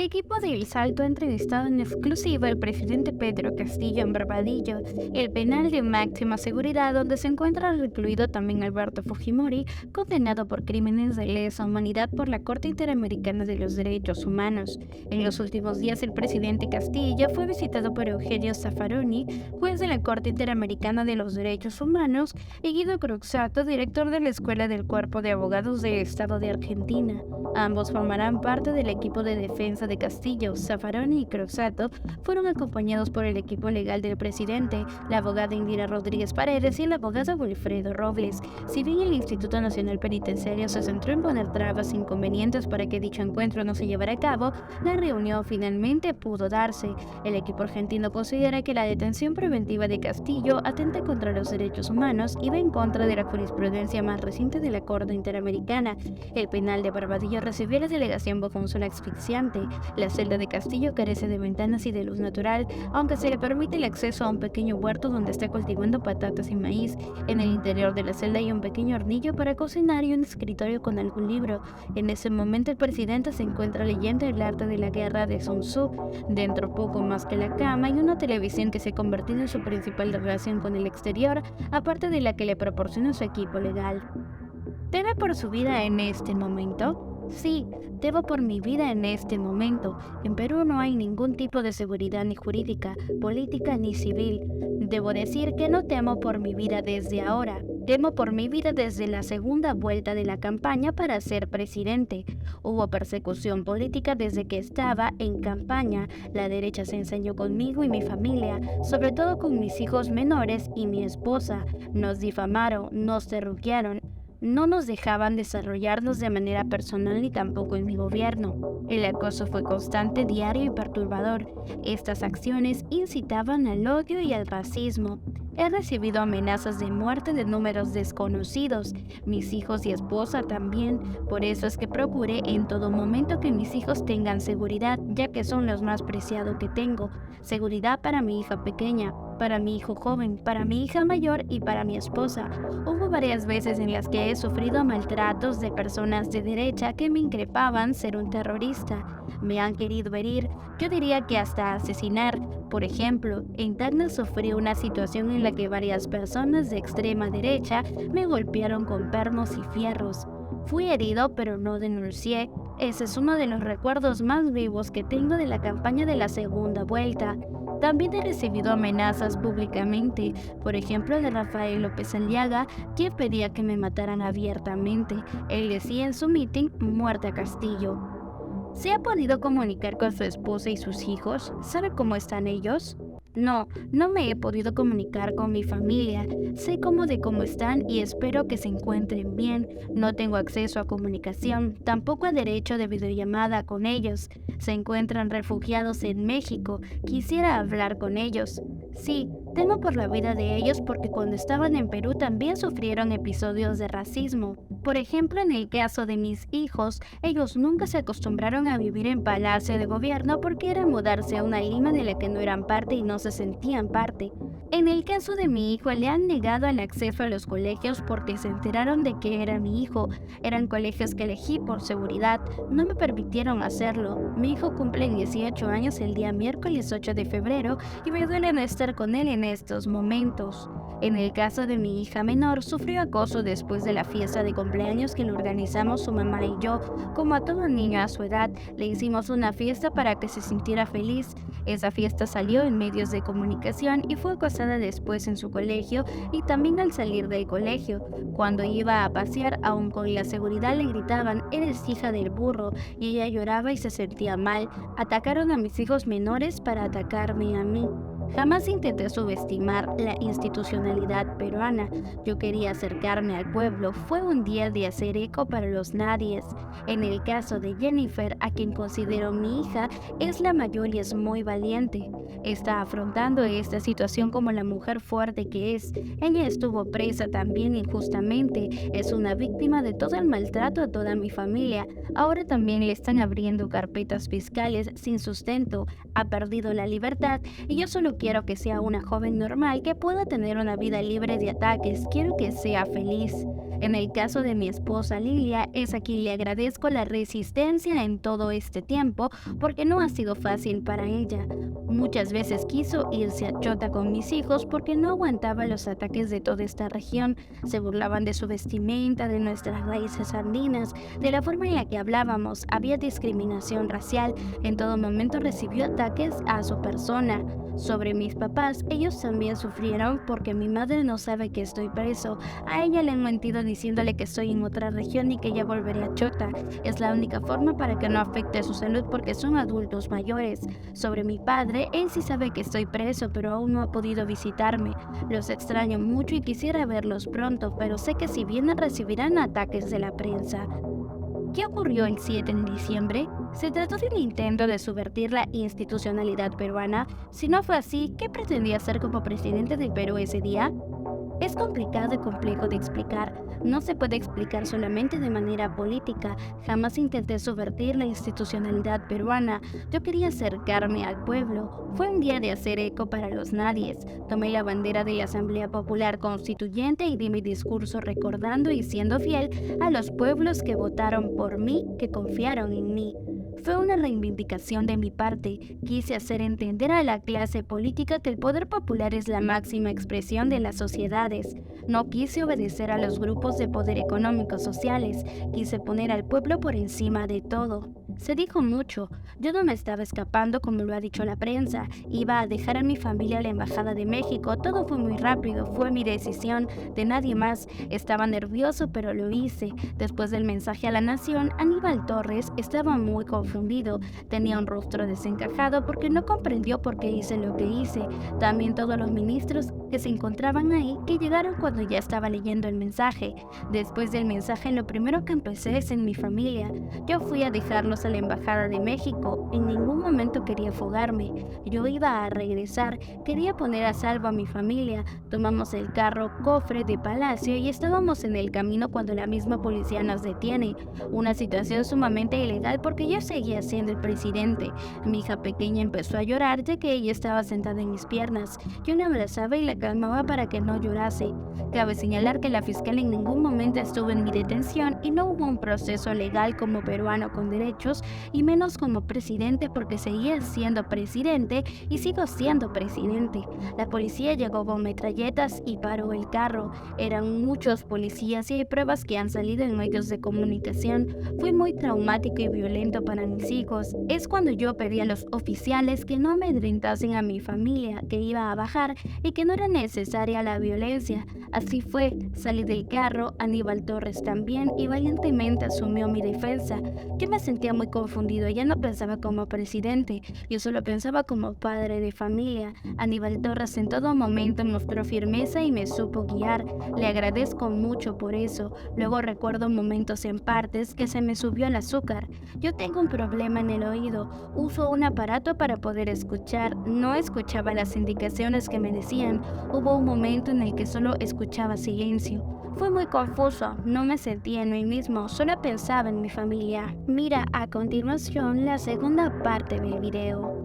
equipo de El Salto ha entrevistado en exclusiva al presidente Pedro Castillo en Barbadillo, el penal de máxima seguridad donde se encuentra recluido también Alberto Fujimori, condenado por crímenes de lesa humanidad por la Corte Interamericana de los Derechos Humanos. En los últimos días, el presidente Castillo fue visitado por Eugenio Zaffaroni, juez de la Corte Interamericana de los Derechos Humanos, y Guido Croxatto, director de la Escuela del Cuerpo de Abogados del Estado de Argentina. Ambos formarán parte del equipo de defensa de Castillo. Zaffaroni y Croxatto fueron acompañados por el equipo legal del presidente, la abogada Indira Rodríguez Paredes y el abogado Wilfredo Robles. Si bien el Instituto Nacional Penitenciario se centró en poner trabas e inconvenientes para que dicho encuentro no se llevara a cabo, la reunión finalmente pudo darse. El equipo argentino considera que la detención preventiva de Castillo atenta contra los derechos humanos y va en contra de la jurisprudencia más reciente de la Corte Interamericana. El penal de Barbadillo recibió la delegación bajo un sol asfixiante. La celda de Castillo carece de ventanas y de luz natural, aunque se le permite el acceso a un pequeño huerto donde está cultivando patatas y maíz. En el interior de la celda hay un pequeño hornillo para cocinar y un escritorio con algún libro. En ese momento el presidente se encuentra leyendo El arte de la guerra de Sun Tzu. Dentro poco más que la cama y una televisión que se ha convertido en su principal relación con el exterior, aparte de la que le proporciona su equipo legal. ¿Teme por su vida en este momento? Sí, temo por mi vida en este momento. En Perú no hay ningún tipo de seguridad ni jurídica, política ni civil. Debo decir que no temo por mi vida desde ahora. Temo por mi vida desde la segunda vuelta de la campaña para ser presidente. Hubo persecución política desde que estaba en campaña. La derecha se ensañó conmigo y mi familia, sobre todo con mis hijos menores y mi esposa. Nos difamaron, nos terruquearon. No nos dejaban desarrollarnos de manera personal ni tampoco en mi gobierno. El acoso fue constante, diario y perturbador. Estas acciones incitaban al odio y al racismo. He recibido amenazas de muerte de números desconocidos, mis hijos y esposa también. Por eso es que procuré en todo momento que mis hijos tengan seguridad, ya que son los más preciados que tengo. Seguridad para mi hija pequeña, para mi hijo joven, para mi hija mayor y para mi esposa. Hubo varias veces en las que he sufrido maltratos de personas de derecha que me increpaban ser un terrorista. Me han querido herir, yo diría que hasta asesinar. Por ejemplo, en Tacna sufrí una situación en la que varias personas de extrema derecha me golpearon con pernos y fierros. Fui herido, pero no denuncié. Ese es uno de los recuerdos más vivos que tengo de la campaña de la segunda vuelta. También he recibido amenazas públicamente, por ejemplo de Rafael López Aliaga, quien pedía que me mataran abiertamente. Él decía en su mitin, muerte a Castillo. ¿Se ha podido comunicar con su esposa y sus hijos? ¿Sabe cómo están ellos? No, no me he podido comunicar con mi familia. Sé cómo están y espero que se encuentren bien. No tengo acceso a comunicación, tampoco a derecho de videollamada con ellos. Se encuentran refugiados en México. Quisiera hablar con ellos. Sí, temo por la vida de ellos porque cuando estaban en Perú también sufrieron episodios de racismo. Por ejemplo, en el caso de mis hijos, ellos nunca se acostumbraron a vivir en Palacio de Gobierno porque era mudarse a una Lima de la que no eran parte y no se sentían parte. En el caso de mi hijo, le han negado el acceso a los colegios porque se enteraron de que era mi hijo. Eran colegios que elegí por seguridad, no me permitieron hacerlo. Mi hijo cumple 18 años el día miércoles 8 de febrero y me duele no estar con él en estos momentos. En el caso de mi hija menor, sufrió acoso después de la fiesta de cumpleaños que le organizamos su mamá y yo. Como a todo niño a su edad, le hicimos una fiesta para que se sintiera feliz. Esa fiesta salió en medios de comunicación y fue acosada después en su colegio y también al salir del colegio. Cuando iba a pasear, aún con la seguridad le gritaban, eres hija del burro, y ella lloraba y se sentía mal. Atacaron a mis hijos menores para atacarme a mí. Jamás intenté subestimar la institucionalidad peruana. Yo quería acercarme al pueblo. Fue un día de hacer eco para los nadies. En el caso de Jennifer, a quien considero mi hija, es la mayor y es muy valiente. Está afrontando esta situación como la mujer fuerte que es. Ella estuvo presa también injustamente. Es una víctima de todo el maltrato a toda mi familia. Ahora también le están abriendo carpetas fiscales sin sustento. Ha perdido la libertad y yo solo quiero que sea una joven normal que pueda tener una vida libre de ataques. Quiero que sea feliz. En el caso de mi esposa Lilia, es a quien le agradezco la resistencia en todo este tiempo porque no ha sido fácil para ella. Muchas veces quiso irse a Chota con mis hijos porque no aguantaba los ataques de toda esta región. Se burlaban de su vestimenta, de nuestras raíces andinas, de la forma en la que hablábamos. Había discriminación racial. En todo momento recibió ataques a su persona. Sobre mis papás, ellos también sufrieron porque mi madre no sabe que estoy preso. A ella le han mentido diciéndole que estoy en otra región y que ya volveré a Chota. Es la única forma para que no afecte su salud porque son adultos mayores. Sobre mi padre, él sí sabe que estoy preso, pero aún no ha podido visitarme. Los extraño mucho y quisiera verlos pronto, pero sé que si vienen recibirán ataques de la prensa. ¿Qué ocurrió el 7 de diciembre? ¿Se trató de un intento de subvertir la institucionalidad peruana? Si no fue así, ¿qué pretendía hacer como presidente del Perú ese día? Es complicado y complejo de explicar. No se puede explicar solamente de manera política. Jamás intenté subvertir la institucionalidad peruana. Yo quería acercarme al pueblo. Fue un día de hacer eco para los nadies. Tomé la bandera de la Asamblea Popular Constituyente y di mi discurso recordando y siendo fiel a los pueblos que votaron por mí, que confiaron en mí. Fue una reivindicación de mi parte. Quise hacer entender a la clase política que el poder popular es la máxima expresión de las sociedades. No quise obedecer a los grupos de poder económicos sociales. Quise poner al pueblo por encima de todo. Se dijo mucho. Yo no me estaba escapando como lo ha dicho la prensa. Iba a dejar a mi familia a la Embajada de México. Todo fue muy rápido. Fue mi decisión, de nadie más. Estaba nervioso, pero lo hice. Después del mensaje a la nación, Aníbal Torres estaba muy confundido. Tenía un rostro desencajado porque no comprendió por qué hice lo que hice. También todos los ministros que se encontraban ahí, que llegaron cuando ya estaba leyendo el mensaje. Después del mensaje, lo primero que empecé es en mi familia. Yo fui a dejarlos a la Embajada de México. En ningún momento quería fugarme. Yo iba a regresar. Quería poner a salvo a mi familia. Tomamos el carro cofre de Palacio y estábamos en el camino cuando la misma policía nos detiene. Una situación sumamente ilegal porque yo seguía siendo el presidente. Mi hija pequeña empezó a llorar ya que ella estaba sentada en mis piernas. Yo la abrazaba y la calmaba para que no llorase. Cabe señalar que la fiscal en ningún momento estuvo en mi detención y no hubo un proceso legal como peruano con derechos y menos como presidente porque seguía siendo presidente y sigo siendo presidente. La policía llegó con metralletas y paró el carro. Eran muchos policías y hay pruebas que han salido en medios de comunicación. Fue muy traumático y violento para mis hijos. Es cuando yo pedí a los oficiales que no amedrentasen a mi familia, que iba a bajar y que no era necesaria la violencia. Así fue, salí del carro, Aníbal Torres también y valientemente asumió mi defensa. Yo me sentía muy confundido, ya no pensaba como presidente, yo solo pensaba como padre de familia. Aníbal Torres en todo momento mostró firmeza y me supo guiar. Le agradezco mucho por eso. Luego recuerdo momentos en partes que se me subió el azúcar. Yo tengo un problema en el oído. Uso un aparato para poder escuchar. No escuchaba las indicaciones que me decían. Hubo un momento en el que solo escuchaba silencio. Fue muy confuso, no me sentía en mí mismo, solo pensaba en mi familia. Mira a continuación la segunda parte del video.